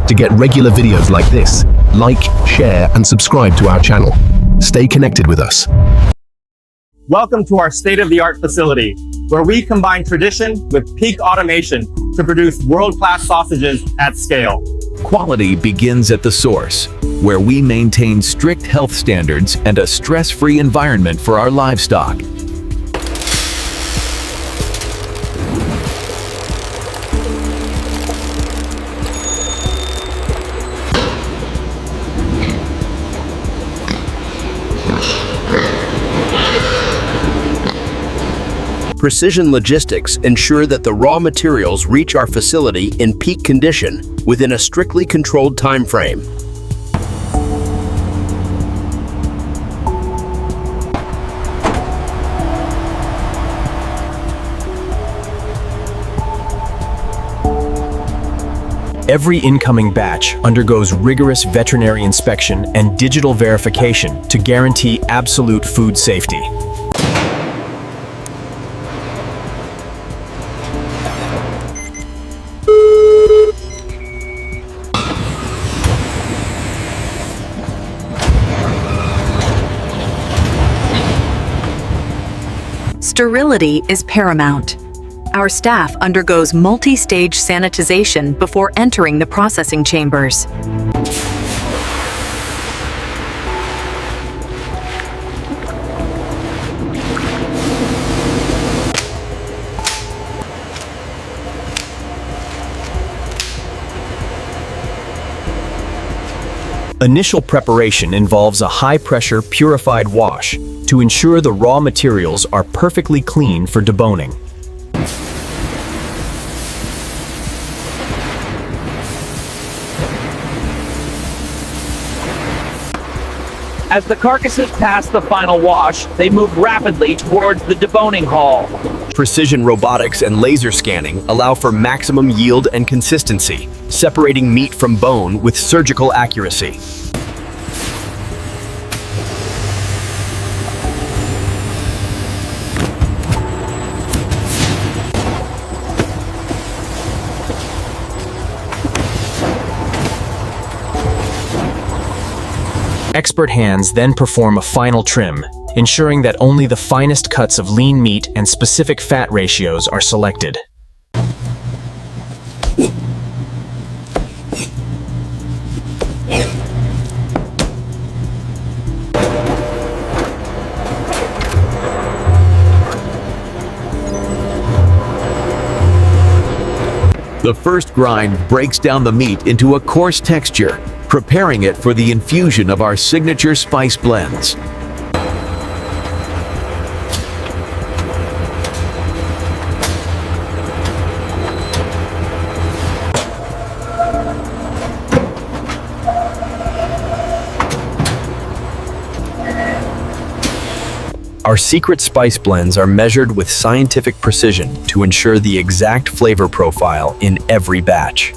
To get regular videos like this, like, share, and subscribe to our channel. Stay connected with us. Welcome to our state-of-the-art facility, where we combine tradition with peak automation to produce world-class sausages at scale. Quality begins at the source, where we maintain strict health standards and a stress-free environment for our livestock. Precision logistics ensure that the raw materials reach our facility in peak condition within a strictly controlled time frame. Every incoming batch undergoes rigorous veterinary inspection and digital verification to guarantee absolute food safety. Sterility is paramount. Our staff undergoes multi-stage sanitization before entering the processing chambers. Initial preparation involves a high-pressure purified wash to ensure the raw materials are perfectly clean for deboning. As the carcasses pass the final wash, they move rapidly towards the deboning hall. Precision robotics and laser scanning allow for maximum yield and consistency, separating meat from bone with surgical accuracy. Expert hands then perform a final trim, ensuring that only the finest cuts of lean meat and specific fat ratios are selected. The first grind breaks down the meat into a coarse texture, preparing it for the infusion of our signature spice blends. Our secret spice blends are measured with scientific precision to ensure the exact flavor profile in every batch.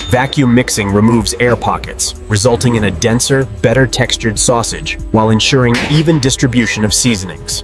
Vacuum mixing removes air pockets, resulting in a denser, better textured sausage, while ensuring even distribution of seasonings.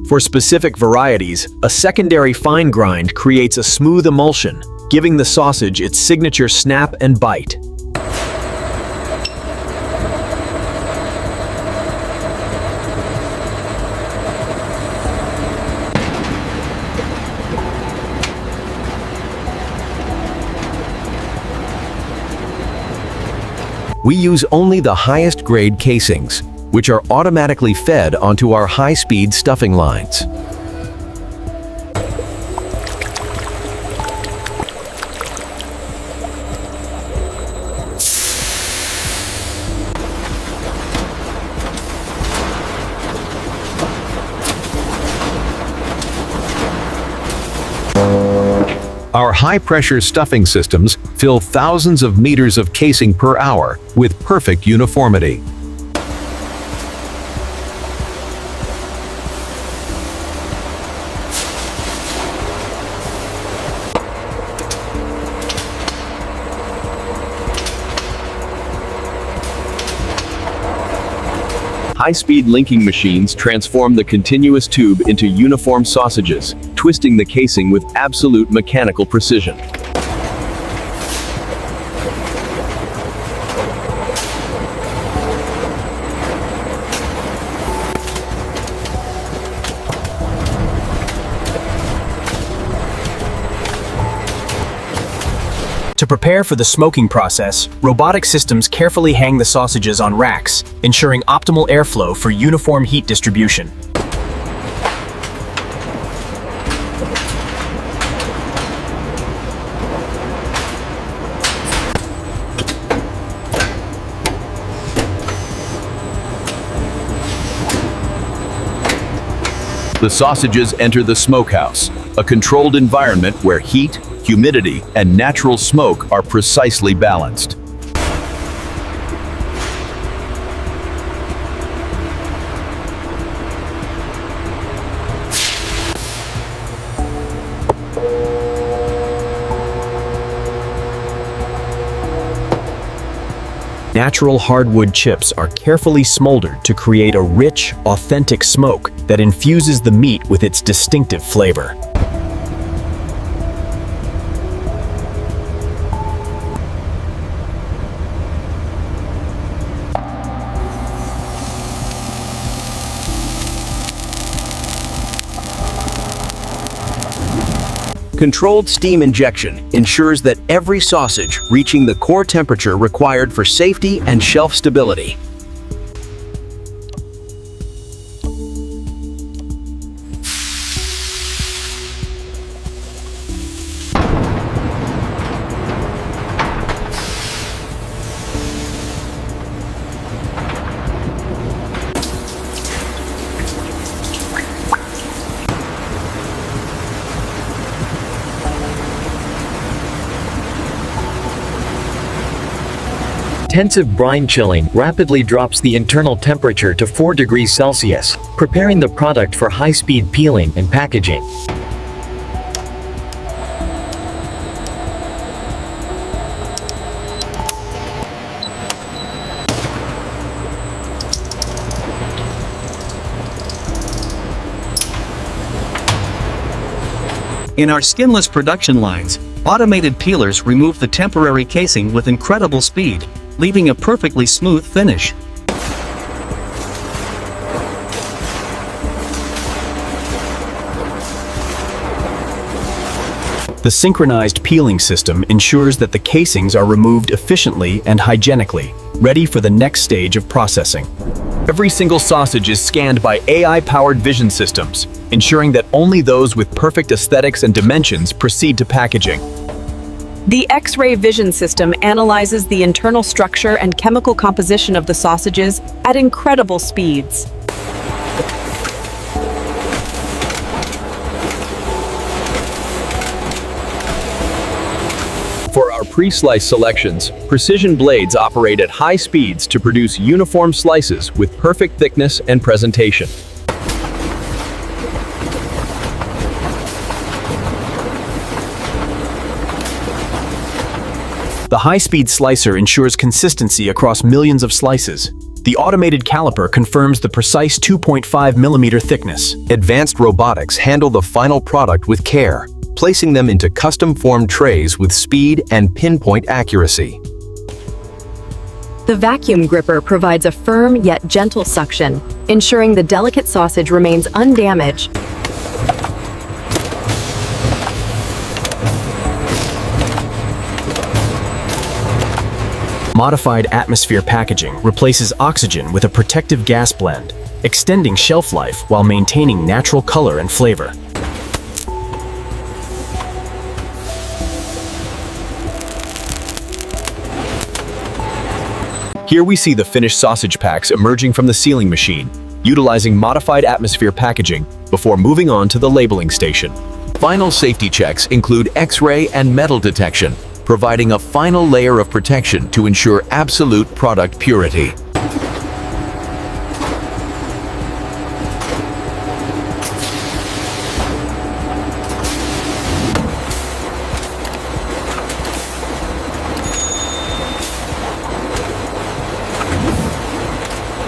For specific varieties, a secondary fine grind creates a smooth emulsion, giving the sausage its signature snap and bite. We use only the highest grade casings, which are automatically fed onto our high-speed stuffing lines. Our high-pressure stuffing systems fill thousands of meters of casing per hour with perfect uniformity. High-speed linking machines transform the continuous tube into uniform sausages, twisting the casing with absolute mechanical precision. To prepare for the smoking process, robotic systems carefully hang the sausages on racks, ensuring optimal airflow for uniform heat distribution. The sausages enter the smokehouse, a controlled environment where heat, humidity, and natural smoke are precisely balanced. Natural hardwood chips are carefully smoldered to create a rich, authentic smoke that infuses the meat with its distinctive flavor. Controlled steam injection ensures that every sausage reaching the core temperature required for safety and shelf stability. Intensive brine chilling rapidly drops the internal temperature to 4 degrees Celsius, preparing the product for high-speed peeling and packaging. In our skinless production lines, automated peelers remove the temporary casing with incredible speed, leaving a perfectly smooth finish. The synchronized peeling system ensures that the casings are removed efficiently and hygienically, ready for the next stage of processing. Every single sausage is scanned by AI-powered vision systems, ensuring that only those with perfect aesthetics and dimensions proceed to packaging. The X-ray vision system analyzes the internal structure and chemical composition of the sausages at incredible speeds. For our pre-slice selections, precision blades operate at high speeds to produce uniform slices with perfect thickness and presentation. The high-speed slicer ensures consistency across millions of slices. The automated caliper confirms the precise 2.5 millimeter thickness. Advanced robotics handle the final product with care, placing them into custom-formed trays with speed and pinpoint accuracy. The vacuum gripper provides a firm yet gentle suction, ensuring the delicate sausage remains undamaged. Modified atmosphere packaging replaces oxygen with a protective gas blend, extending shelf life while maintaining natural color and flavor. Here we see the finished sausage packs emerging from the sealing machine, utilizing modified atmosphere packaging before moving on to the labeling station. Final safety checks include X-ray and metal detection, providing a final layer of protection to ensure absolute product purity.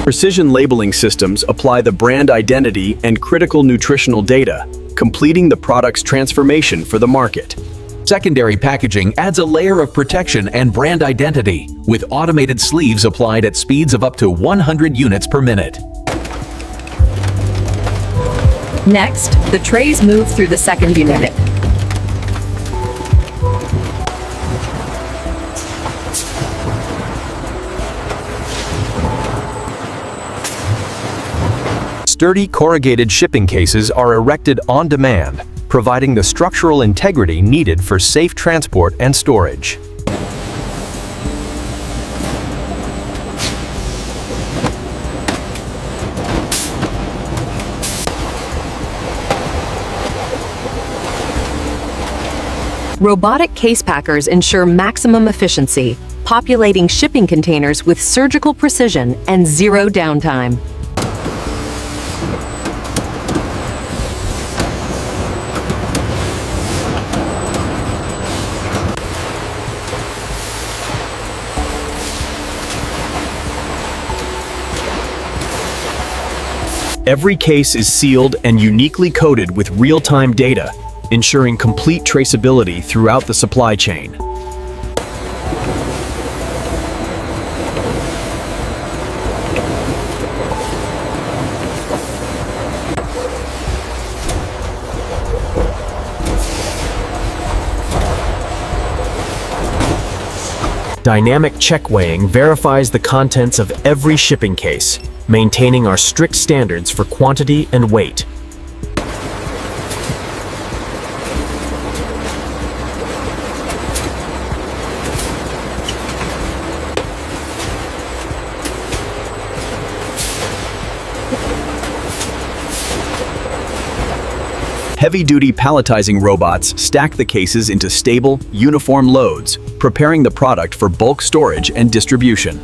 Precision labeling systems apply the brand identity and critical nutritional data, completing the product's transformation for the market. Secondary packaging adds a layer of protection and brand identity, with automated sleeves applied at speeds of up to 100 units per minute. Next, the trays move through the second unit. Sturdy corrugated shipping cases are erected on demand, providing the structural integrity needed for safe transport and storage. Robotic case packers ensure maximum efficiency, populating shipping containers with surgical precision and zero downtime. Every case is sealed and uniquely coded with real-time data, ensuring complete traceability throughout the supply chain. Dynamic check weighing verifies the contents of every shipping case, maintaining our strict standards for quantity and weight. Heavy-duty palletizing robots stack the cases into stable, uniform loads, preparing the product for bulk storage and distribution.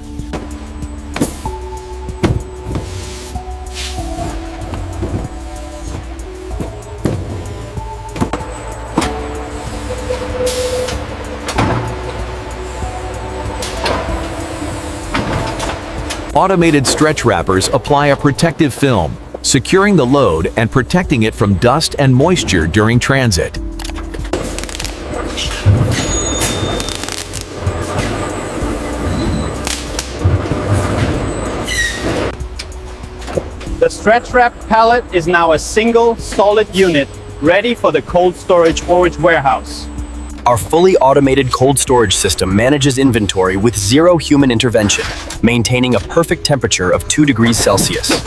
Automated stretch wrappers apply a protective film, securing the load and protecting it from dust and moisture during transit. The stretch wrap pallet is now a single, solid unit, ready for the cold storage warehouse. Our fully automated cold storage system manages inventory with zero human intervention, maintaining a perfect temperature of 2 degrees Celsius.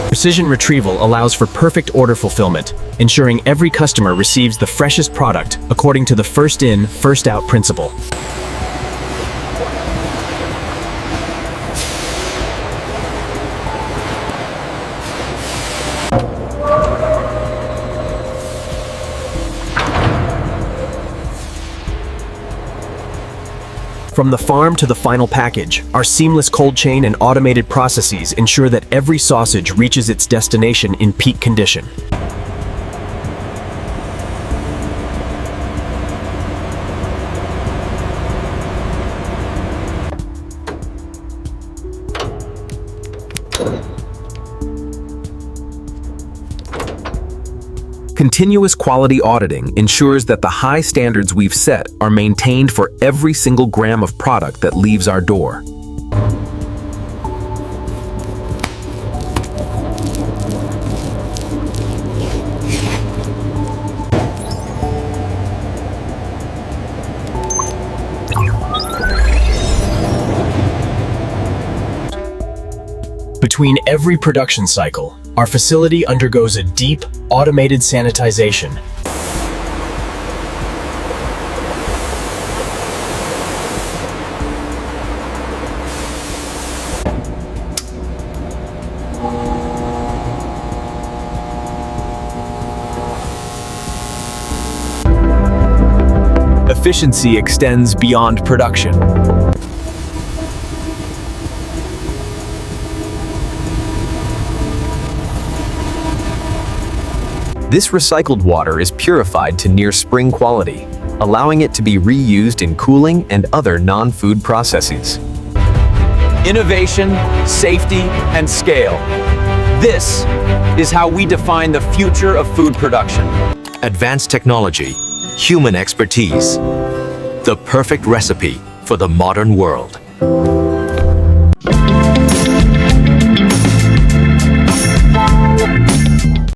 Precision retrieval allows for perfect order fulfillment, ensuring every customer receives the freshest product according to the first in, first out principle. From the farm to the final package, our seamless cold chain and automated processes ensure that every sausage reaches its destination in peak condition. Continuous quality auditing ensures that the high standards we've set are maintained for every single gram of product that leaves our door. Between every production cycle, our facility undergoes a deep, automated sanitization, efficiency extends beyond production. This recycled water is purified to near spring quality, allowing it to be reused in cooling and other non-food processes. Innovation, safety, and scale. This is how we define the future of food production. Advanced technology, human expertise. The perfect recipe for the modern world.